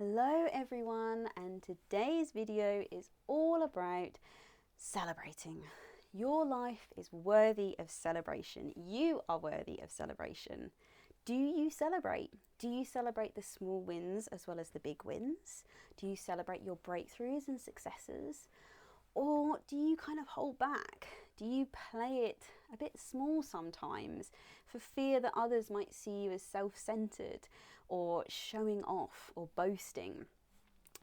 Hello everyone, and today's video is all about celebrating. Your life is worthy of celebration. You are worthy of celebration. Do you celebrate? Do you celebrate the small wins as well as the big wins? Do you celebrate your breakthroughs and successes? Or do you kind of hold back? Do you play it a bit small sometimes for fear that others might see you as self-centered or showing off or boasting?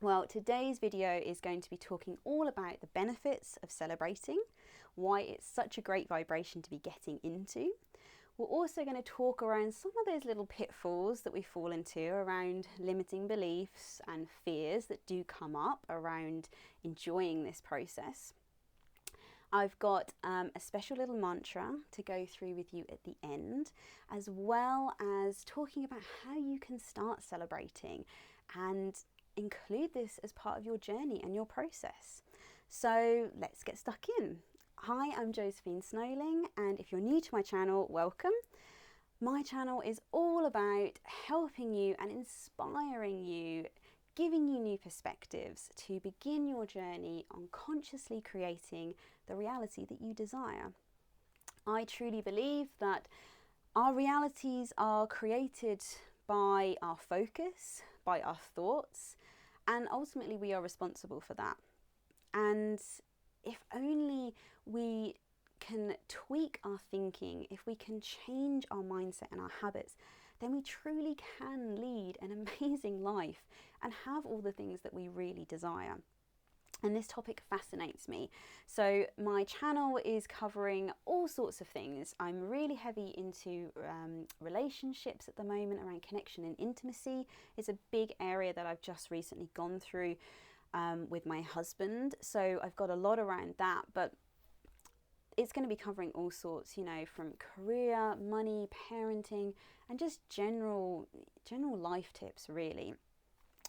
Well, today's video is going to be talking all about the benefits of celebrating, why it's such a great vibration to be getting into. We're also going to talk around some of those little pitfalls that we fall into around limiting beliefs and fears that do come up around enjoying this process. I've got a special little mantra to go through with you at the end, as well as talking about how you can start celebrating and include this as part of your journey and your process. So let's get stuck in. Hi, I'm Josephine Snowling, and if you're new to my channel, welcome. My channel is all about helping you and inspiring you, giving you new perspectives to begin your journey on consciously creating the reality that you desire. I truly believe that our realities are created by our focus, by our thoughts, and ultimately we are responsible for that. And if only we can tweak our thinking, if we can change our mindset and our habits, then we truly can lead an amazing life and have all the things that we really desire. And this topic fascinates me. So my channel is covering all sorts of things. I'm really heavy into relationships at the moment, around connection and intimacy. It's a big area that I've just recently gone through with my husband. So I've got a lot around that, but it's going to be covering all sorts, you know, from career, money, parenting, and just general life tips, really.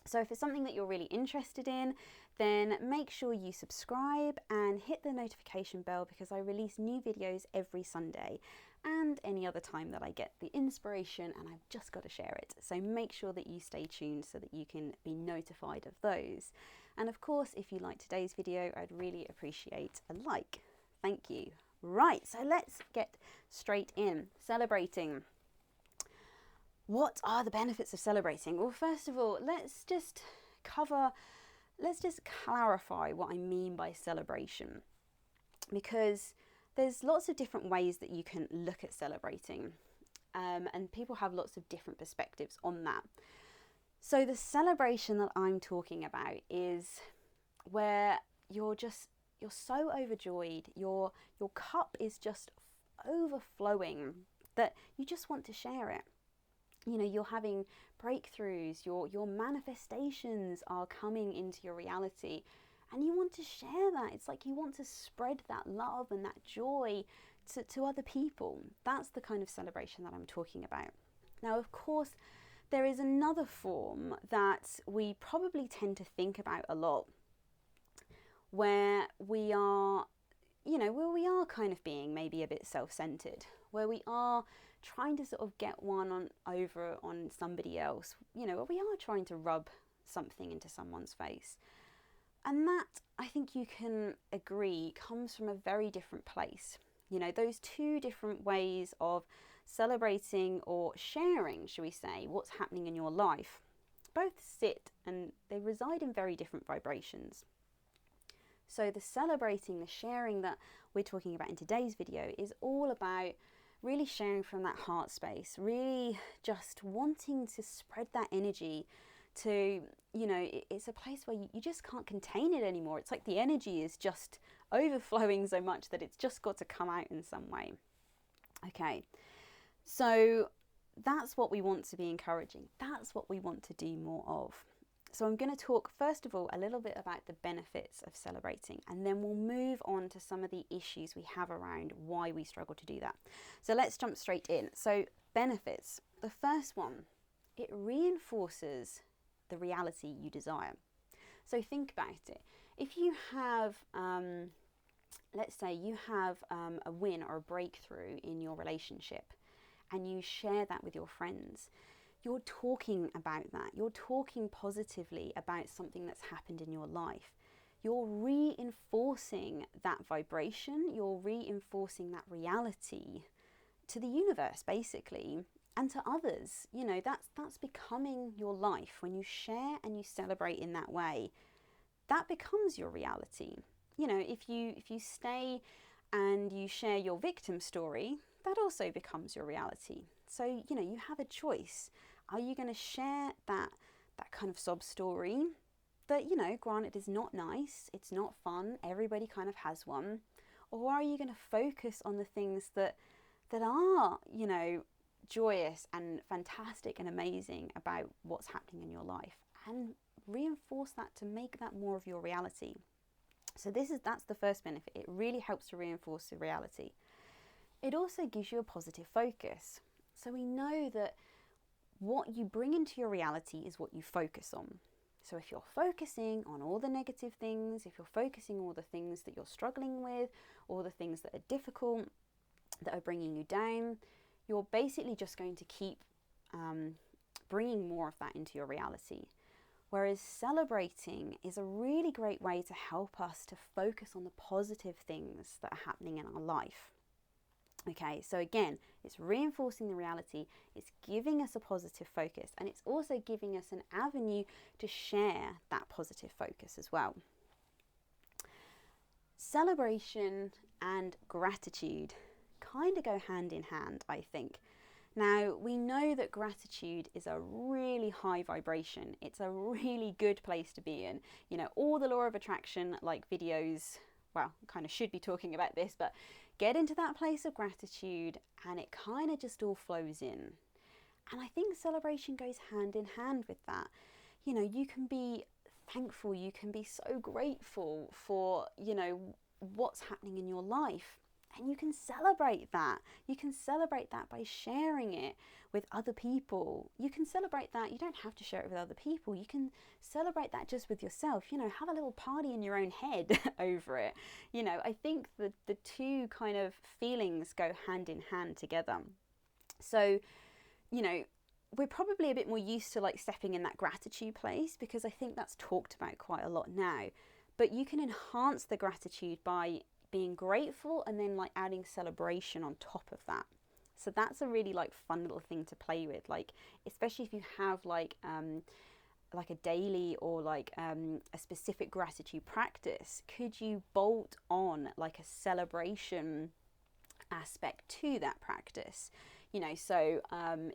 So if it's something that you're really interested in, then make sure you subscribe and hit the notification bell, because I release new videos every Sunday and any other time that I get the inspiration and I've just got to share it. So make sure that you stay tuned so that you can be notified of those. And of course, if you like today's video, I'd really appreciate a like. Thank you. Right, so let's get straight in. Celebrating. What are the benefits of celebrating? Well, first of all, let's just clarify what I mean by celebration, because there's lots of different ways that you can look at celebrating, and people have lots of different perspectives on that. So the celebration that I'm talking about is where you're so overjoyed, your cup is just overflowing that you just want to share it. You know, you're having breakthroughs, your manifestations are coming into your reality, and you want to share that. It's like you want to spread that love and that joy to other people. That's the kind of celebration that I'm talking about. Now, of course, there is another form that we probably tend to think about a lot, where we are kind of being maybe a bit self-centered, where we are trying to sort of get one over on somebody else, you know, where we are trying to rub something into someone's face. And that, I think you can agree, comes from a very different place. You know, those two different ways of celebrating or sharing, shall we say, what's happening in your life, both sit and they reside in very different vibrations. So the celebrating, the sharing that we're talking about in today's video is all about really sharing from that heart space, really just wanting to spread that energy to, you know, it's a place where you just can't contain it anymore. It's like the energy is just overflowing so much that it's just got to come out in some way. Okay, so that's what we want to be encouraging. That's what we want to do more of. So I'm going to talk first of all a little bit about the benefits of celebrating, and then we'll move on to some of the issues we have around why we struggle to do that. So let's jump straight in. So benefits. The first one, it reinforces the reality you desire. So think about it. If you have, let's say you have a win or a breakthrough in your relationship, and you share that with your friends, you're talking about that. You're talking positively about something that's happened in your life. You're reinforcing that vibration. You're reinforcing that reality to the universe, basically, and to others. You know, that's becoming your life. When you share and you celebrate in that way, that becomes your reality. You know, if you stay and you share your victim story, that also becomes your reality. So, you know, you have a choice. Are you going to share that kind of sob story that, you know, granted is not nice, it's not fun, everybody kind of has one? Or are you going to focus on the things that are, you know, joyous and fantastic and amazing about what's happening in your life, and reinforce that to make that more of your reality? So that's the first benefit. It really helps to reinforce the reality. It also gives you a positive focus. So we know that what you bring into your reality is what you focus on. So if you're focusing on all the negative things, if you're focusing on all the things that you're struggling with, all the things that are difficult, that are bringing you down, you're basically just going to keep bringing more of that into your reality. Whereas celebrating is a really great way to help us to focus on the positive things that are happening in our life. Okay, so again, it's reinforcing the reality, it's giving us a positive focus, and it's also giving us an avenue to share that positive focus as well. Celebration and gratitude kind of go hand in hand, I think. Now, we know that gratitude is a really high vibration. It's a really good place to be in. You know, all the law of attraction like videos, well, kind of should be talking about this, but get into that place of gratitude and it kind of just all flows in. And I think celebration goes hand in hand with that. You know, you can be thankful, you can be so grateful for, you know, what's happening in your life. And you can celebrate that. You can celebrate that by sharing it with other people. You can celebrate that. You don't have to share it with other people. You can celebrate that just with yourself. You know, have a little party in your own head over it. You know, I think the two kind of feelings go hand in hand together. So, you know, we're probably a bit more used to like stepping in that gratitude place because I think that's talked about quite a lot now. But you can enhance the gratitude by being grateful and then like adding celebration on top of that. So that's a really like fun little thing to play with, like especially if you have like a daily or like a specific gratitude practice. Could you bolt on like a celebration aspect to that practice? You know, so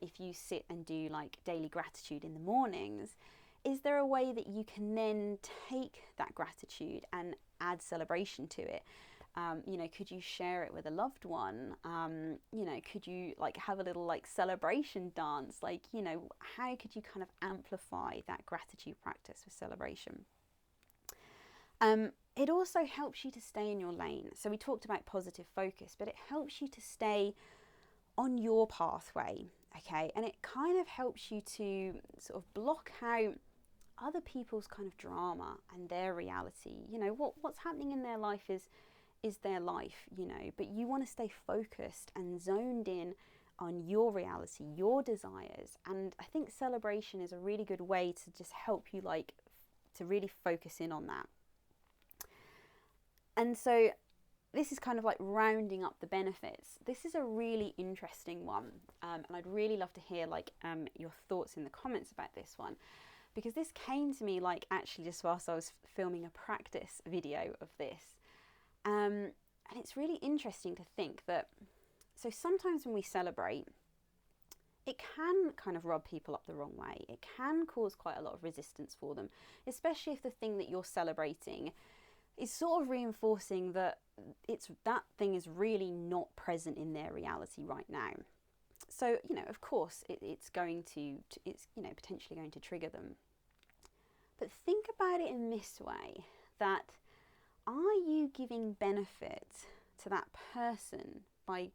if you sit and do like daily gratitude in the mornings, is there a way that you can then take that gratitude and add celebration to it? You know, could you share it with a loved one? You know, could you like have a little like celebration dance? Like, you know, how could you kind of amplify that gratitude practice with celebration? It also helps you to stay in your lane. So we talked about positive focus, but it helps you to stay on your pathway, okay? And it kind of helps you to sort of block out other people's kind of drama and their reality. You know, what's happening in their life is their life, you know, but you want to stay focused and zoned in on your reality, your desires. And I think celebration is a really good way to just help you like to really focus in on that. And so this is kind of like rounding up the benefits. This is a really interesting one, and I'd really love to hear like your thoughts in the comments about this one, because this came to me like actually just whilst I was filming a practice video of this. And it's really interesting to think that, so sometimes when we celebrate, it can kind of rub people up the wrong way. It can cause quite a lot of resistance for them, especially if the thing that you're celebrating is sort of reinforcing that that thing is really not present in their reality right now. So, you know, of course, it's you know, potentially going to trigger them. But think about it in this way, that are you giving benefit to that person by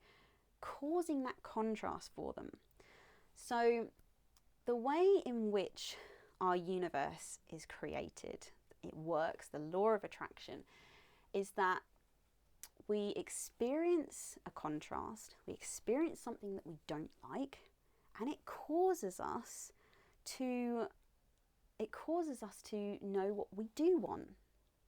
causing that contrast for them? So the way in which our universe is created, it works, the law of attraction, is that we experience a contrast, we experience something that we don't like, and it causes us to know what we do want.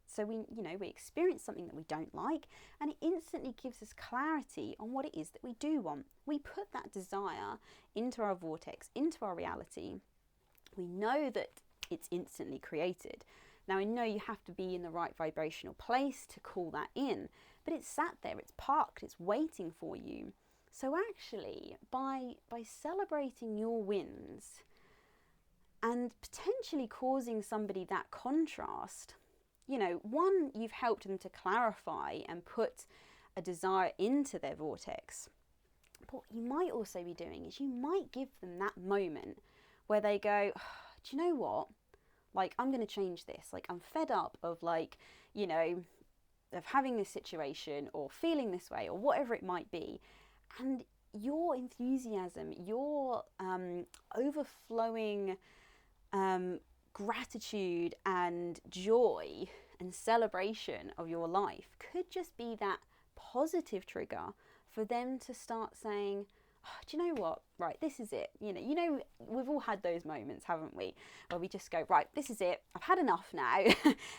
So we experience something that we don't like, and it instantly gives us clarity on what it is that we do want. We put that desire into our vortex, into our reality. We know that it's instantly created. Now, I know you have to be in the right vibrational place to call that in, but it's sat there, it's parked, it's waiting for you. So actually, by celebrating your wins and potentially causing somebody that contrast, one, you've helped them to clarify and put a desire into their vortex. But what you might also be doing is you might give them that moment where they go, oh, do you know what? Like, I'm going to change this. Like, I'm fed up of of having this situation or feeling this way or whatever it might be. And your enthusiasm, your overflowing gratitude and joy and celebration of your life could just be that positive trigger for them to start saying, oh, do you know what, right, this is it. We've all had those moments, haven't we, where we just go, right, this is it, I've had enough now.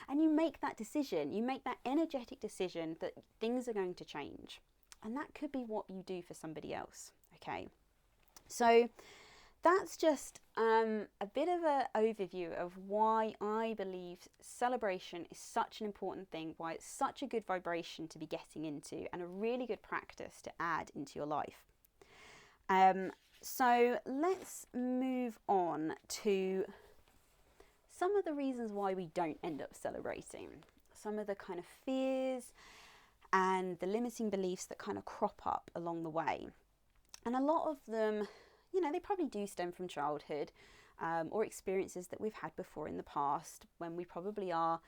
And you make that decision, you make that energetic decision that things are going to change. And that could be what you do for somebody else. Okay, so that's just a bit of an overview of why I believe celebration is such an important thing, why it's such a good vibration to be getting into and a really good practice to add into your life. So let's move on to some of the reasons why we don't end up celebrating, some of the kind of fears and the limiting beliefs that kind of crop up along the way. And a lot of them, they probably do stem from childhood or experiences that we've had before in the past, when we probably are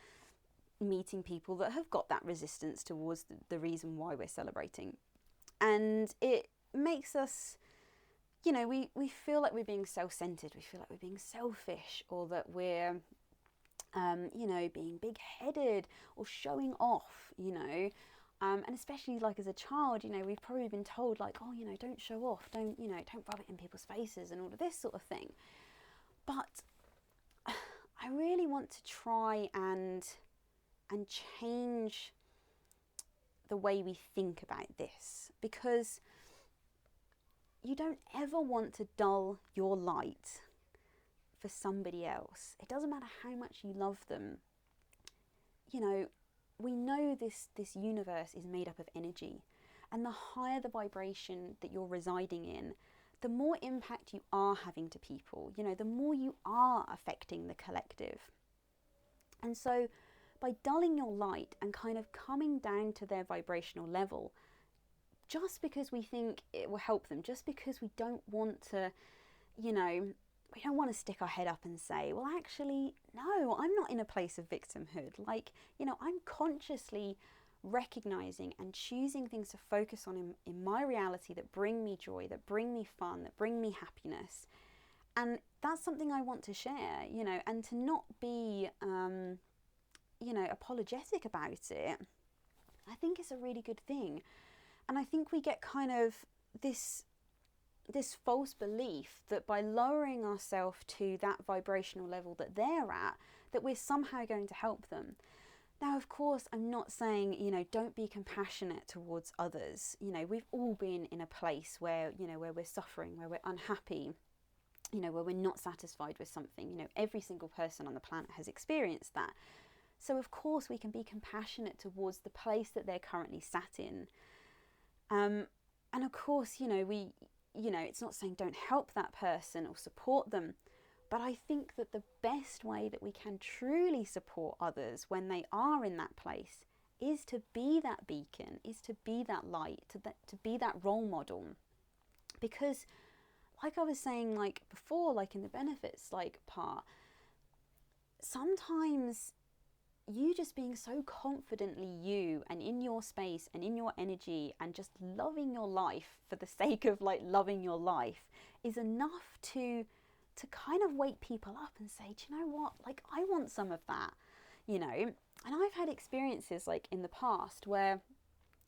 meeting people that have got that resistance towards the reason why we're celebrating. And it makes us, we feel like we're being self-centered, we feel like we're being selfish, or that we're, being big-headed or showing off, and especially like as a child, we've probably been told like, oh, don't show off, don't rub it in people's faces and all of this sort of thing. But I really want to try and change the way we think about this, because you don't ever want to dull your light for somebody else. It doesn't matter how much you love them. We know this universe is made up of energy, and the higher the vibration that you're residing in, the more impact you are having to people, the more you are affecting the collective. And so by dulling your light and kind of coming down to their vibrational level, just because we think it will help them, just because we don't want to, we don't want to stick our head up and say, well, actually, no, I'm not in a place of victimhood. Like, I'm consciously recognizing and choosing things to focus on in my reality that bring me joy, that bring me fun, that bring me happiness. And that's something I want to share, and to not be, apologetic about it. I think it's a really good thing. And I think we get kind of this false belief that by lowering ourselves to that vibrational level that they're at, that we're somehow going to help them. Now, of course, I'm not saying, don't be compassionate towards others. We've all been in a place where, where we're suffering, where we're unhappy, where we're not satisfied with something. Every single person on the planet has experienced that. So, of course, we can be compassionate towards the place that they're currently sat in. And of course, it's not saying don't help that person or support them, but I think that the best way that we can truly support others when they are in that place is to be that beacon, is to be that light, to be that role model. Because like I was saying like before, like in the benefits part, sometimes you just being so confidently you and in your space and in your energy and just loving your life for the sake of loving your life is enough to kind of wake people up and say, do you know what, I want some of that, and I've had experiences in the past where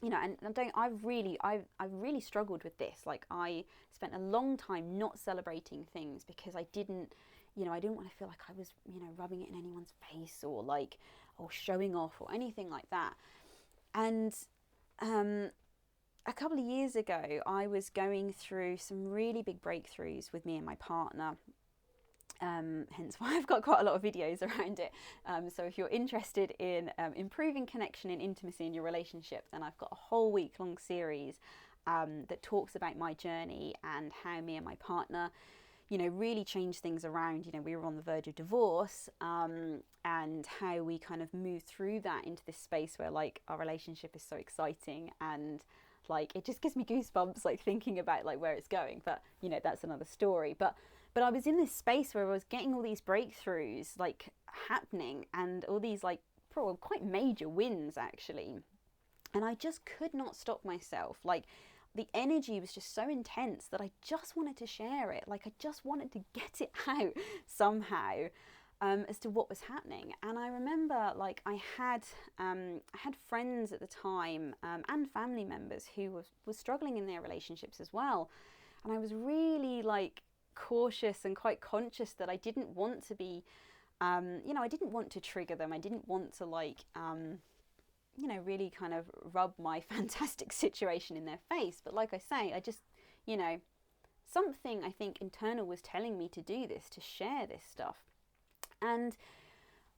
you know, and I've really struggled with this. Like, I spent a long time not celebrating things because I didn't want to feel like I was, rubbing it in anyone's face, or like, or showing off or anything like that. And a couple of years ago, I was going through some really big breakthroughs with me and my partner. Hence why I've got quite a lot of videos around it. So if you're interested in improving connection and intimacy in your relationship, then I've got a whole week-long series that talks about my journey and how me and my partner, really changed things around. We were on the verge of divorce, and how we kind of moved through that into this space where, like, our relationship is so exciting, and like, it just gives me goosebumps, like, thinking about like where it's going. But that's another story. But I was in this space where I was getting all these breakthroughs like happening, and all these like probably quite major wins actually. And I just could not stop myself. Like, the energy was just so intense that I just wanted to share it. Like, I just wanted to get it out somehow, as to what was happening. And I remember, like, I had friends at the time, and family members who were struggling in their relationships as well. And I was really like cautious and quite conscious that I didn't want to be, I didn't want to trigger them. I didn't want to like, really kind of rub my fantastic situation in their face. But like I say, I just, something I think internal was telling me to do this, to share this stuff. And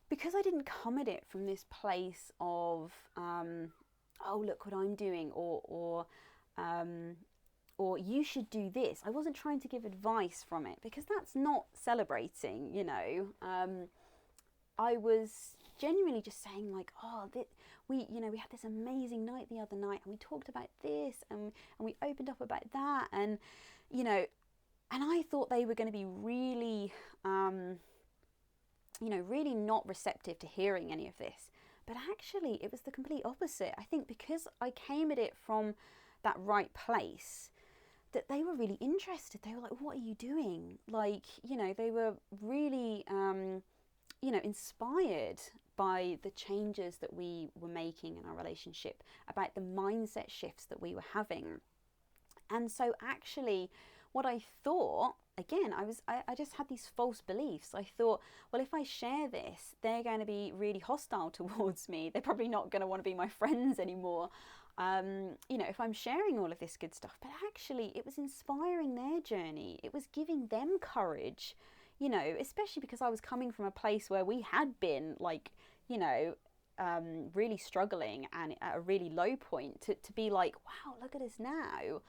because I didn't come at it from this place of, oh, look what I'm doing, or you should do this. I wasn't trying to give advice from it, because that's not celebrating, I was genuinely just saying like, oh, we had this amazing night the other night, and we talked about this, and we opened up about that, and and I thought they were going to be really, really not receptive to hearing any of this. But actually, it was the complete opposite. I think because I came at it from that right place, that they were really interested. They were like, what are you doing? Like, they were really, inspired by the changes that we were making in our relationship, about the mindset shifts that we were having. And so actually, what I thought, again, I just had these false beliefs. I thought, well, if I share this, they're going to be really hostile towards me. They're probably not going to want to be my friends anymore. If I'm sharing all of this good stuff. But actually, it was inspiring their journey. It was giving them courage, especially because I was coming from a place where we had been like, really struggling and at a really low point, to be like, wow, look at us now.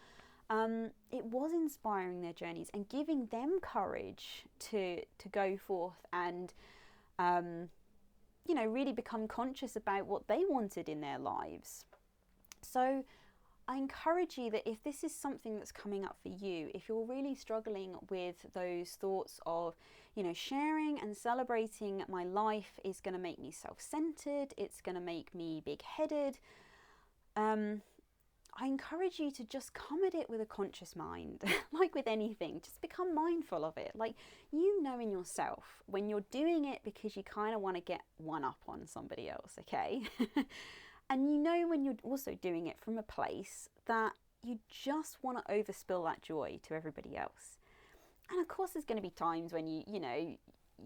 It was inspiring their journeys and giving them courage to go forth and, really become conscious about what they wanted in their lives. So I encourage you that if this is something that's coming up for you, if you're really struggling with those thoughts of, sharing and celebrating my life is going to make me self-centered, it's going to make me big-headed, I encourage you to just come at it with a conscious mind. Like with anything, just become mindful of it. Like, in yourself when you're doing it because you kind of want to get one up on somebody else, okay? And when you're also doing it from a place that you just want to overspill that joy to everybody else. And of course, there's going to be times when you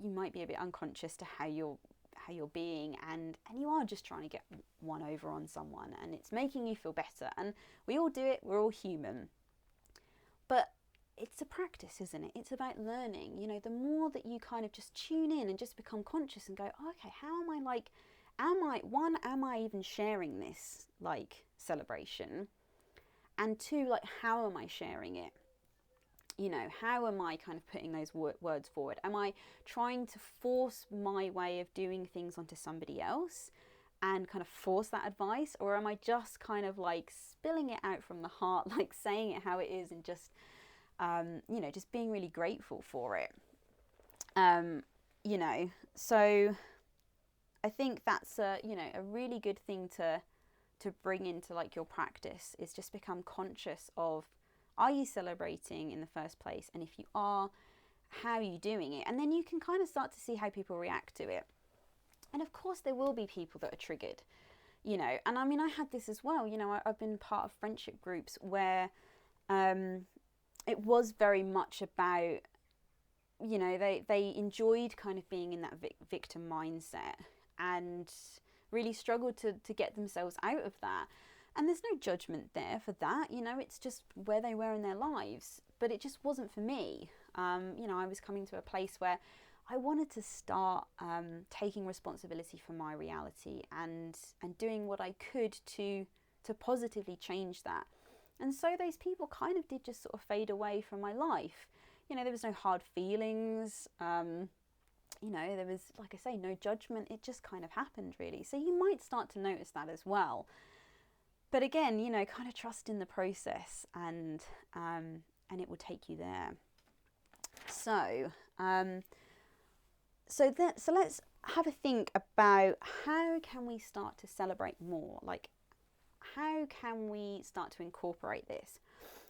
might be a bit unconscious to how you're being, and you are just trying to get one over on someone, and it's making you feel better. And we all do it. We're all human. But it's a practice, isn't it? It's about learning. The more that you kind of just tune in and just become conscious and go, oh, okay, how am I like, am I even sharing this like celebration? And two, like, how am I sharing it? How am I kind of putting those words forward? Am I trying to force my way of doing things onto somebody else and kind of force that advice? Or am I just kind of like spilling it out from the heart, like saying it how it is, and just, just being really grateful for it? So I think that's a really good thing to bring into like your practice, is just become conscious of, are you celebrating in the first place? And if you are, how are you doing it? And then you can kind of start to see how people react to it. And of course, there will be people that are triggered. you know. And I mean, I had this as well, you know. I've been part of friendship groups where it was very much about, you know, they enjoyed kind of being in that victim mindset and really struggled to get themselves out of that. And there's no judgment there for that, you know, it's just where they were in their lives. But it just wasn't for me. You know, I was coming to a place where I wanted to start taking responsibility for my reality and doing what I could to positively change that. And so those people kind of did just sort of fade away from my life. You know, there was no hard feelings. You know, there was, like I say, no judgment. It just kind of happened, really. So you might start to notice that as well. But again, you know, kind of trust in the process, and it will take you there. So, so let's have a think about how can we start to celebrate more? Like, how can we start to incorporate this?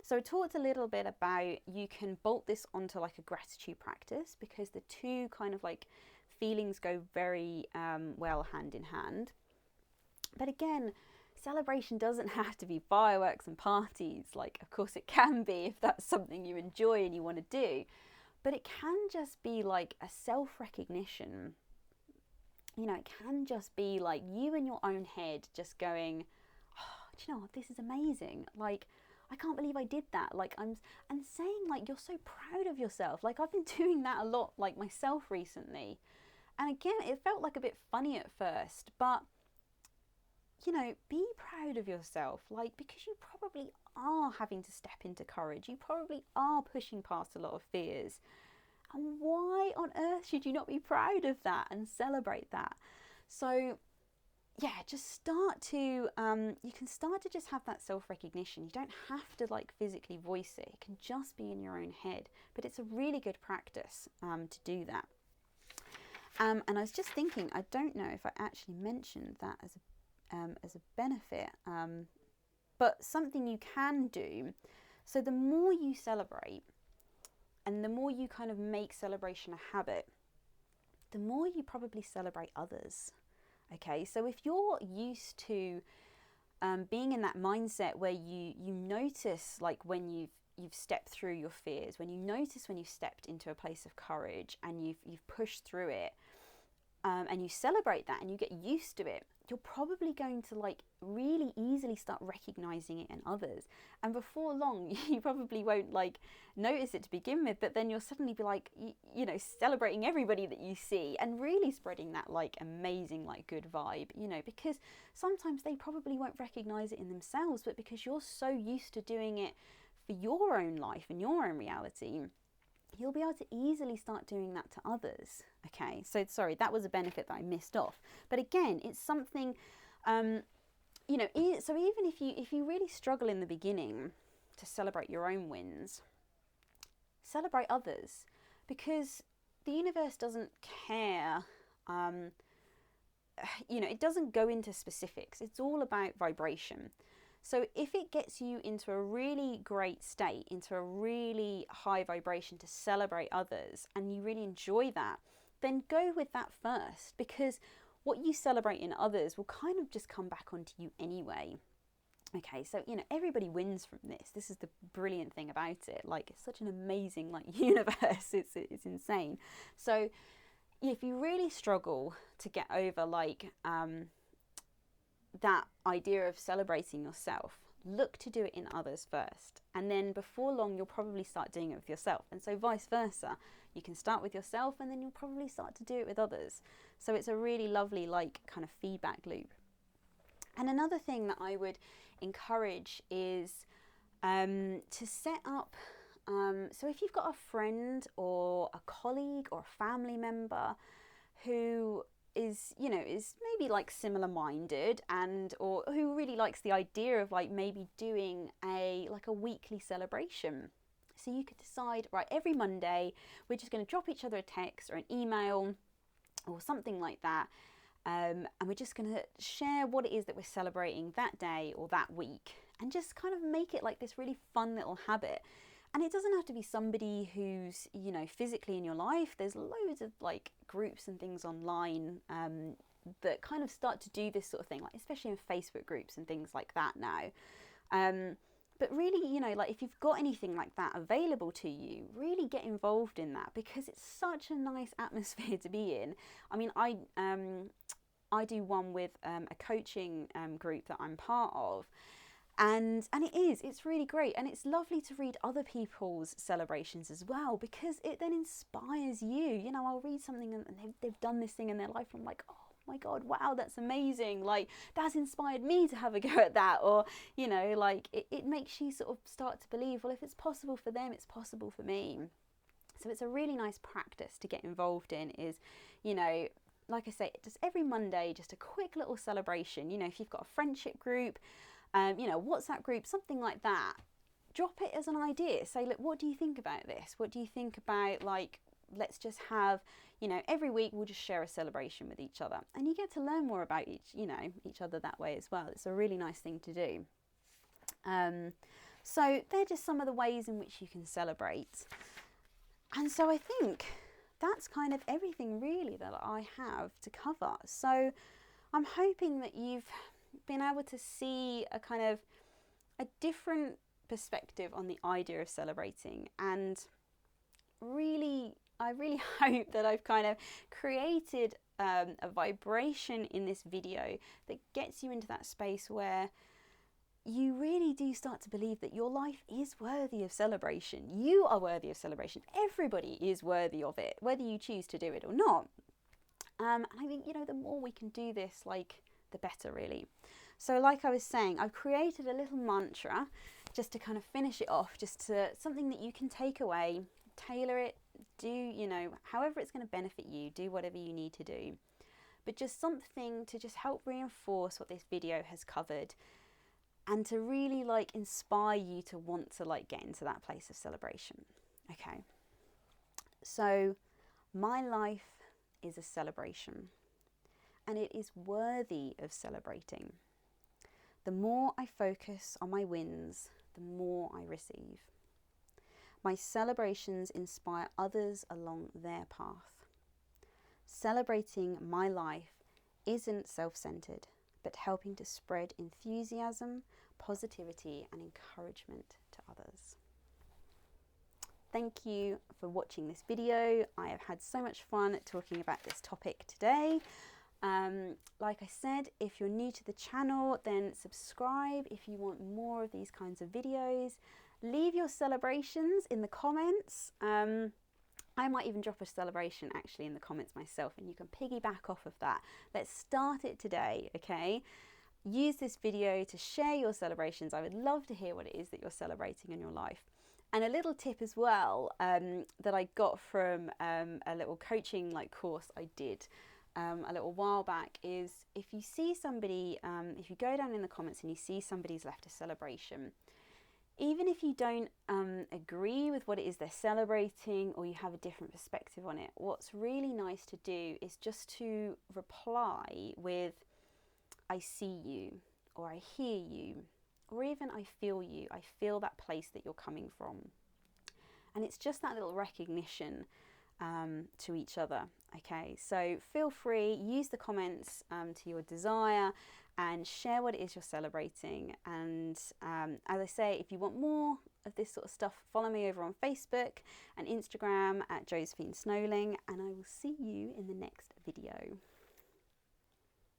So I talked a little bit about, you can bolt this onto like a gratitude practice, because the two kind of like feelings go very well hand in hand. But again, celebration doesn't have to be fireworks and parties. Like, of course it can be if that's something you enjoy and you want to do, but it can just be like a self-recognition. You know, it can just be like you in your own head just going, oh, do you know what, this is amazing. Like, I can't believe I did that. Like, and saying like you're so proud of yourself. Like, I've been doing that a lot, like myself recently. And again, it felt like a bit funny at first, but you know, be proud of yourself, like, because you probably are having to step into courage. You probably are pushing past a lot of fears. And why on earth should you not be proud of that and celebrate that? So yeah, just start to, you can start to just have that self-recognition. You don't have to like physically voice it. It can just be in your own head, but it's a really good practice to do that. And I was just thinking, I don't know if I actually mentioned that as a benefit, but something you can do. So the more you celebrate and the more you kind of make celebration a habit, the more you probably celebrate others. Okay, so if you're used to being in that mindset where you notice like when you've stepped through your fears, when you notice when you've stepped into a place of courage and you've pushed through it, and you celebrate that and you get used to it, you're probably going to like really easily start recognizing it in others. And before long, you probably won't like notice it to begin with, but then you'll suddenly be like, you know, celebrating everybody that you see and really spreading that like amazing, like good vibe, you know, because sometimes they probably won't recognize it in themselves, but because you're so used to doing it for your own life and your own reality, you'll be able to easily start doing that to others. Okay, so sorry, that was a benefit that I missed off. But again, it's something, you know, so even if you really struggle in the beginning to celebrate your own wins, celebrate others, because the universe doesn't care, you know, it doesn't go into specifics. It's all about vibration. So if it gets you into a really great state, into a really high vibration to celebrate others, and you really enjoy that, then go with that first, because what you celebrate in others will kind of just come back onto you anyway. Okay, so, you know, everybody wins from this. This is the brilliant thing about it. Like, it's such an amazing, like, universe. It's insane. So if you really struggle to get over, like, that idea of celebrating yourself, look to do it in others first, and then before long you'll probably start doing it with yourself, and so vice versa. You can start with yourself and then you'll probably start to do it with others. So it's a really lovely like kind of feedback loop. And another thing that I would encourage is to set up, so if you've got a friend or a colleague or a family member who is, you know, is maybe like similar minded, and or who really likes the idea of like maybe doing a weekly celebration. So you could decide, right, every Monday we're just going to drop each other a text or an email or something like that, and we're just going to share what it is that we're celebrating that day or that week, and just kind of make it like this really fun little habit. And it doesn't have to be somebody who's, you know, physically in your life. There's loads of like groups and things online that kind of start to do this sort of thing, like especially in Facebook groups and things like that now. But really, you know, like if you've got anything like that available to you, really get involved in that, because it's such a nice atmosphere to be in. I mean, I do one with a coaching group that I'm part of. And it's really great, and it's lovely to read other people's celebrations as well, because it then inspires you. You know, I'll read something and they've done this thing in their life, and I'm like, oh my God, wow, that's amazing. Like, that's inspired me to have a go at that. Or, you know, like it makes you sort of start to believe, well, if it's possible for them, it's possible for me. So it's a really nice practice to get involved in, is, you know, like I say, just every Monday, just a quick little celebration. You know, if you've got a friendship group, you know, WhatsApp group, something like that, drop it as an idea. Say, look, what do you think about this? What do you think about, like, let's just have, you know, every week we'll just share a celebration with each other. And you get to learn more about each other that way as well. It's a really nice thing to do. So they're just some of the ways in which you can celebrate. And so I think that's kind of everything really that I have to cover. So I'm hoping that you've been able to see a kind of a different perspective on the idea of celebrating, and I really hope that I've kind of created a vibration in this video that gets you into that space where you really do start to believe that your life is worthy of celebration. You are worthy of celebration. Everybody is worthy of it, whether you choose to do it or not. And I think, you know, the more we can do this, like, the better, really. So like I was saying, I've created a little mantra just to kind of finish it off, just to something that you can take away, tailor it, do, you know, however it's going to benefit you, do whatever you need to do. But just something to just help reinforce what this video has covered, and to really like inspire you to want to like get into that place of celebration. Okay. So my life is a celebration, and it is worthy of celebrating. The more I focus on my wins, the more I receive. My celebrations inspire others along their path. Celebrating my life isn't self-centered, but helping to spread enthusiasm, positivity, and encouragement to others. Thank you for watching this video. I have had so much fun talking about this topic today. Like I said, if you're new to the channel, then subscribe if you want more of these kinds of videos. Leave your celebrations in the comments. I might even drop a celebration actually in the comments myself, and you can piggyback off of that. Let's start it today, okay? Use this video to share your celebrations. I would love to hear what it is that you're celebrating in your life. And a little tip as well that I got from a little coaching course I did a little while back is, if you see somebody, if you go down in the comments and you see somebody's left a celebration, even if you don't agree with what it is they're celebrating, or you have a different perspective on it, what's really nice to do is just to reply with, I see you, or I hear you, or even I feel you. I feel that place that you're coming from. And it's just that little recognition to each other. Okay, so feel free, use the comments to your desire, and share what it is you're celebrating. And as I say, if you want more of this sort of stuff, follow me over on Facebook and Instagram at Josephine Snowling, and I will see you in the next video.